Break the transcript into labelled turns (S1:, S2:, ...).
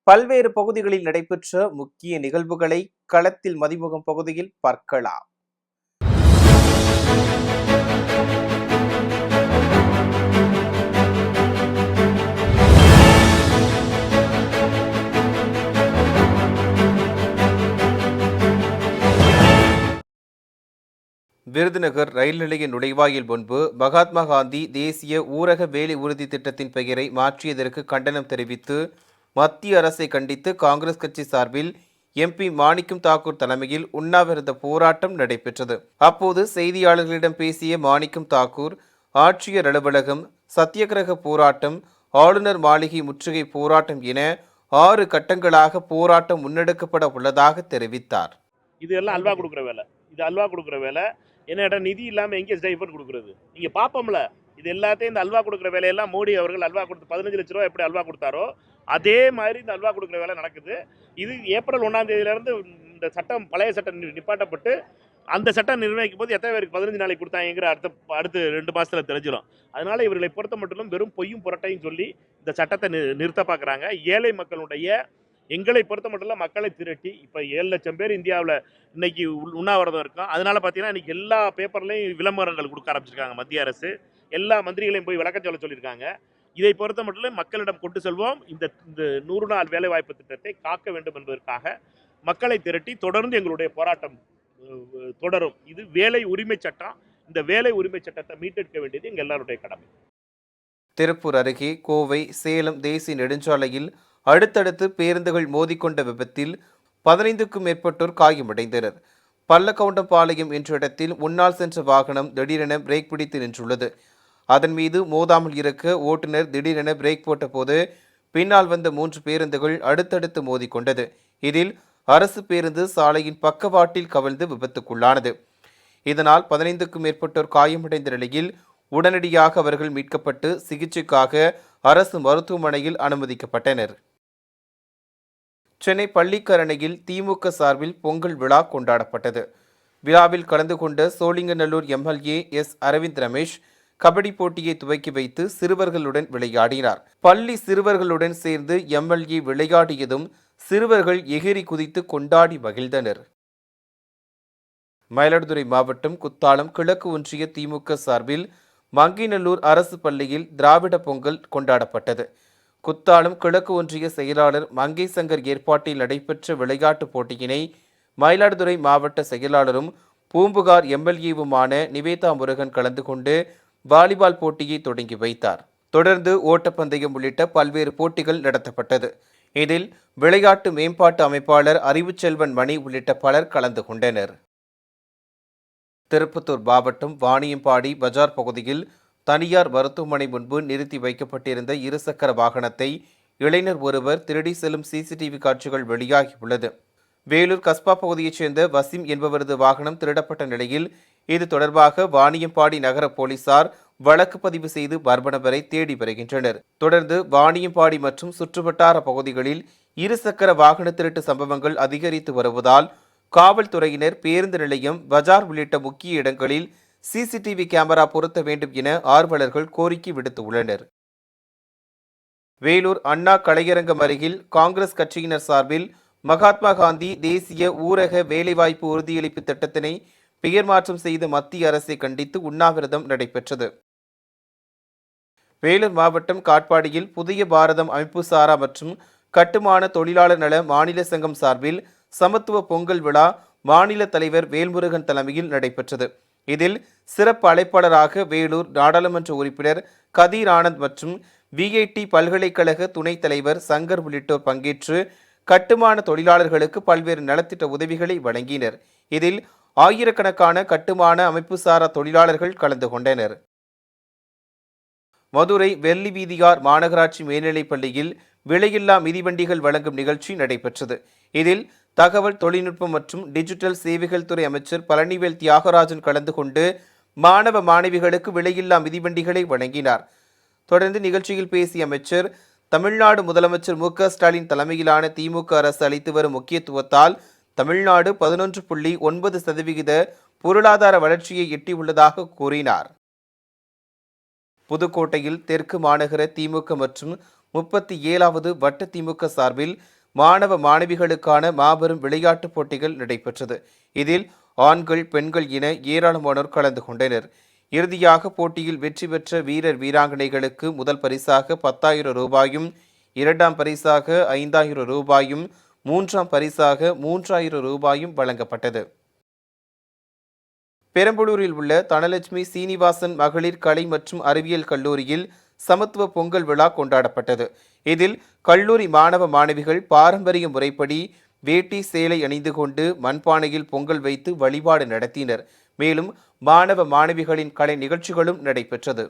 S1: பல்வேறு பகுதிகளில் நடைபெற்ற முக்கிய நிகழ்வுகளை களத்தில் மதிமுகம் பகுதியில் பார்க்கலாம். விருதுநகர் ரயில் நிலைய நுழைவாயில் முன்பு மகாத்மா காந்தி தேசிய ஊரக வேலை உறுதி திட்டத்தின் பெயரை மாற்றியதற்கு கண்டனம் தெரிவித்து மத்திய அரசை கண்டித்து காங்கிரஸ் கட்சி சார்பில் எம்பி மாணிக்கம் தாக்கூர் தலைமையில் உண்ணாவிரத போராட்டம் நடைபெற்றது. அப்போது செய்தியாளர்களிடம் பேசிய மாணிக்கம் தாக்கூர், ஆட்சியர் அலுவலகம், சத்தியகிரக போராட்டம், ஆளுநர் மாளிகை முற்றுகை போராட்டம் என 6 கட்டங்களாக போராட்டம் முன்னெடுக்கப்பட உள்ளதாக தெரிவித்தார்.
S2: இது எல்லாம் அல்வா கொடுக்குற வேலை, இது அல்வா கொடுக்குற வேலை. என்ன நிதி இல்லாமல் எங்கே ஸ்டைஃபன் கொடுக்குறது? நீங்கள் பார்ப்போம்ல, இது எல்லாத்தையும் இந்த அல்வா கொடுக்குற வேலையெல்லாம் மோடி அவர்கள் அல்வா கொடுத்து 15 லட்ச ரூபா எப்படி அல்வா கொடுத்தாரோ அதே மாதிரி இந்த அல்வா கொடுக்குற வேலை நடக்குது. இது ஏப்ரல் 1ஆம் தேதியிலேருந்து இந்த சட்டம், பழைய சட்டம் நிப்பாட்டப்பட்டு அந்த சட்டம் நிர்ணயிக்கும் போது எத்தனை பேருக்கு 15 நாளைக்கு கொடுத்தாங்கிற அடுத்து 2 மாதத்தில் தெரிஞ்சிடும். அதனால் இவர்களை பொறுத்த மட்டும் வெறும் பொய்யும் புரட்டையும் சொல்லி இந்த சட்டத்தை நிறுத்த பார்க்குறாங்க. ஏழை மக்களுடைய, எங்களை பொறுத்த மட்டும் மக்களை திரட்டி இப்போ 7 லட்சம் பேர் இந்தியாவில் இன்னைக்கு உண்ணாவிரதம் இருக்கும். அதனால பார்த்தீங்கன்னா இன்னைக்கு எல்லா பேப்பர்லையும் விளம்பரங்கள் கொடுக்க ஆரம்பிச்சிருக்காங்க. மத்திய அரசு எல்லா மந்திரிகளையும் போய் விளக்கம் சொல்லியிருக்காங்க. இதை பொறுத்த மட்டும் மக்களிடம் கொண்டு செல்வோம். இந்த 100 நாள் வேலைவாய்ப்பு திட்டத்தை காக்க வேண்டும் என்பதற்காக மக்களை திரட்டி தொடர்ந்து எங்களுடைய போராட்டம் தொடரும். இது வேலை உரிமை சட்டம். இந்த வேலை உரிமை சட்டத்தை மீட்டெடுக்க வேண்டியது எங்கள் எல்லாருடைய கடமை.
S1: திருப்பூர் அருகே கோவை சேலம் தேசிய நெடுஞ்சாலையில் அடுத்தடுத்து பேருந்துகள் மோதிக்கொண்ட விபத்தில் 15க்கும் மேற்பட்டோர் காயமடைந்தனர். பல்லக்கவுண்டம்பாளையம் என்ற இடத்தில் முன்னால் சென்ற வாகனம் திடீரென பிரேக் பிடித்து நின்றுள்ளது. அதன் மீது மோதாமல் இருக்க ஓட்டுநர் திடீரென பிரேக் போட்டபோது பின்னால் வந்த 3 பேருந்துகள் அடுத்தடுத்து மோதிக்கொண்டது. இதில் அரசு பேருந்து சாலையின் பக்கவாட்டில் கவிழ்ந்து விபத்துக்குள்ளானது. இதனால் 15க்கும் மேற்பட்டோர் காயமடைந்த நிலையில் உடனடியாக அவர்கள் மீட்கப்பட்டு சிகிச்சைக்காக அரசு மருத்துவமனையில் அனுமதிக்கப்பட்டனர். சென்னை பள்ளிக்கரணையில் திமுக சார்பில் பொங்கல் விழா கொண்டாடப்பட்டது. விழாவில் கலந்து கொண்ட சோழிங்கநல்லூர் எம்எல்ஏ எஸ் அரவிந்த் ரமேஷ் கபடி போட்டியை துவக்கி வைத்து சிறுவர்களுடன் விளையாடினார். பள்ளி சிறுவர்களுடன் சேர்ந்து எம்எல்ஏ விளையாடியதும் சிறுவர்கள் எகிரி குதித்து கொண்டாடி மகிழ்ந்தனர். மயிலாடுதுறை மாவட்டம் குத்தாலம் கிழக்கு ஒன்றிய திமுக சார்பில் மங்கிநல்லூர் அரசு பள்ளியில் திராவிட பொங்கல் கொண்டாடப்பட்டது. குத்தாலம் கிழக்கு ஒன்றிய செயலாளர் மங்கை சங்கர் ஏற்பாட்டில் நடைபெற்ற விளையாட்டுப் போட்டியினை மயிலாடுதுறை மாவட்ட செயலாளரும் பூம்புகார் எம்எல்ஏவுமான நிவேதா முருகன் கலந்து கொண்டு வாலிபால் போட்டியை தொடங்கி வைத்தார். தொடர்ந்து ஓட்டப்பந்தயம் உள்ளிட்ட பல்வேறு போட்டிகள் நடத்தப்பட்டது. இதில் விளையாட்டு மேம்பாட்டு அமைப்பாளர் அறிவுச்செல்வன் மணி உள்ளிட்ட பலர் கலந்து கொண்டனர். திருப்பத்தூர் மாவட்டம் வாணியம்பாடி பஜார் பகுதியில் தனியார் மருத்துவமனை முன்பு நிறுத்தி வைக்கப்பட்டிருந்த இருசக்கர வாகனத்தை இளைஞர் ஒருவர் திருடி செல்லும் சிசிடிவி காட்சிகள் வெளியாகியுள்ளது. வேலூர் கஸ்பா பகுதியைச் சேர்ந்த வசீம் என்பவரது வாகனம் திருடப்பட்ட நிலையில் இது தொடர்பாக வாணியம்பாடி நகர போலீசார் வழக்கு பதிவு செய்து மர்ம நபரை தேடி வருகின்றனர். தொடர்ந்து வாணியம்பாடி மற்றும் சுற்றுவட்டார பகுதிகளில் இருசக்கர வாகன திருட்டு சம்பவங்கள் அதிகரித்து வருவதால் காவல்துறையினர் பேருந்து நிலையம், பஜார் உள்ளிட்ட முக்கிய இடங்களில் சிசிடிவி கேமரா பொருத்த வேண்டும் என ஆர்வலர்கள் கோரிக்கை விடுத்துள்ளனர். வேலூர் அண்ணா கலையரங்கம் அருகில் காங்கிரஸ் கட்சியினர் சார்பில் மகாத்மா காந்தி தேசிய ஊரக வேலைவாய்ப்பு உறுதியளிப்பு திட்டத்தினை பெயர் மாற்றம் செய்த மத்திய அரசை கண்டித்து உண்ணாவிரதம் நடைபெற்றது. வேலூர் மாவட்டம் காட்பாடியில் புதிய பாரதம் அமைப்பு சாரா மற்றும் கட்டுமான தொழிலாளர் நல மாநில சங்கம் சார்பில் சமத்துவ பொங்கல் விழா மாநில தலைவர் வேல்முருகன் தலைமையில் நடைபெற்றது. இதில் சிறப்பு அழைப்பாளராக வேலூர் நாடாளுமன்ற உறுப்பினர் கதீர் ஆனந்த் மற்றும் விஐடி பல்கலைக்கழக துணைத் தலைவர் சங்கர் உள்ளிட்டோர் பங்கேற்று கட்டுமான தொழிலாளர்களுக்கு பல்வேறு நலத்திட்ட உதவிகளை வழங்கினர். இதில் ஆயிரக்கணக்கான கட்டுமான அமைப்பு சாரா தொழிலாளர்கள் கலந்து கொண்டனர். மதுரை வெள்ளி வீதியார் மாநகராட்சி மேல்நிலைப் பள்ளியில் விலையில்லா மிதிவண்டிகள் வழங்கும் நிகழ்ச்சி நடைபெற்றது. இதில் தகவல் தொழில்நுட்பம் மற்றும் டிஜிட்டல் சேவைகள் துறை அமைச்சர் பழனிவேல் தியாகராஜன் கலந்து கொண்டு மாணவ மாணவிகளுக்கு விலையில்லா மிதிவண்டிகளை வழங்கினார். தொடர்ந்து நிகழ்ச்சியில் பேசிய அமைச்சர், தமிழ்நாடு முதலமைச்சர் மு.க.ஸ்டாலின் தலைமையிலான திமுக அரசு அளித்து வரும் முக்கியத்துவத்தால் தமிழ்நாடு 11.9% பொருளாதார வளர்ச்சியை எட்டியுள்ளதாக கூறினார். புதுக்கோட்டையில் தெற்கு மாநகர திமுக மற்றும் 37வது வட்ட திமுக சார்பில் மாணவ மாணவிகளுக்கான மாபெரும் விளையாட்டுப் போட்டிகள் நடைபெற்றது. இதில் ஆண்கள், பெண்கள் என ஏராளமானோர் கலந்து கொண்டனர். இறுதியாக போட்டியில் வெற்றி பெற்ற வீரர் வீராங்கனைகளுக்கு முதல் பரிசாக 10,000 ரூபாயும், இரண்டாம் பரிசாக 5,000 ரூபாயும், மூன்றாம் பரிசாக 3,000 ரூபாயும் வழங்கப்பட்டது. பெரம்பலூரில் உள்ள தனலட்சுமி சீனிவாசன் மகளிர் கலை மற்றும் அறிவியல் கல்லூரியில் சமத்துவ பொங்கல் விழா கொண்டாடப்பட்டது. இதில் கல்லூரி மாணவ மாணவிகள் பாரம்பரிய முறைப்படி வேட்டி சேலை அணிந்து கொண்டு மண்பானையில் பொங்கல் வைத்து வழிபாடு நடத்தினர். மேலும் மாணவ மாணவிகளின் கலை நிகழ்ச்சிகளும் நடைபெற்றது.